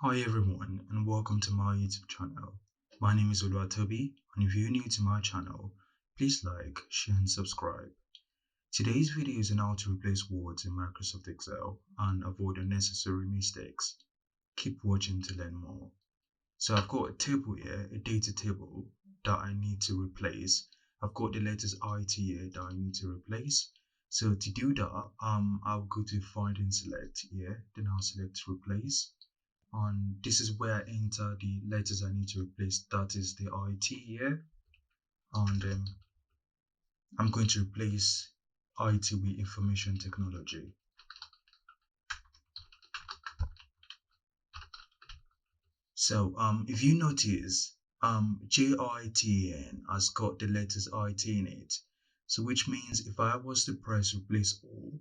Hi everyone and welcome to my YouTube channel. My name is Oluwatobi and if you're new to my channel, please like, share and subscribe. Today's video is on how to replace words in Microsoft Excel and avoid unnecessary mistakes. Keep watching to learn more. So I've got a table here, a data table that I need to replace. I've got the letters IT here that I need to replace. So to do that, I'll go to find and select here, then I'll select replace. And this is where I enter the letters I need to replace. That is the IT here. And I'm going to replace IT with information technology. So if you notice, JITN has got the letters IT in it. So which means if I was to press replace all,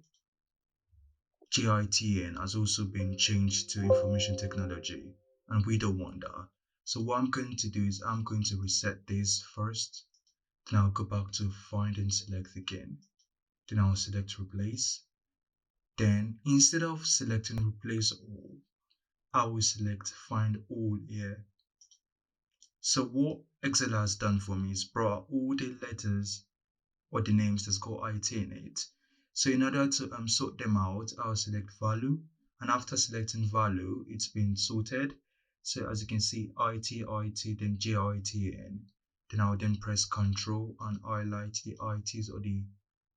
JITN has also been changed to information technology, and we don't want that. So what I'm going to do is I'm going to reset this first. Then I'll go back to find and select again. Then I'll select replace. Then instead of selecting replace all, I will select find all here. So what Excel has done for me is brought all the letters or the names that's got IT in it. So in order to sort them out, I'll select value. And after selecting value, it's been sorted. So as you can see, IT, then JITN. Then I'll then press Control and highlight the ITs or the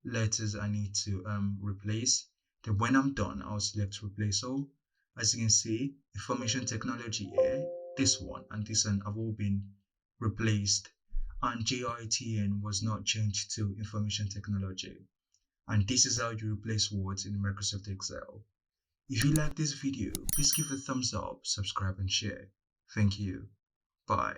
letters I need to replace. Then when I'm done, I'll select replace all. As you can see, information technology here, this one and this one have all been replaced, and JITN was not changed to information technology. And this is how you replace words in Microsoft Excel. If you like this video, please give a thumbs up, subscribe and share. Thank you. Bye.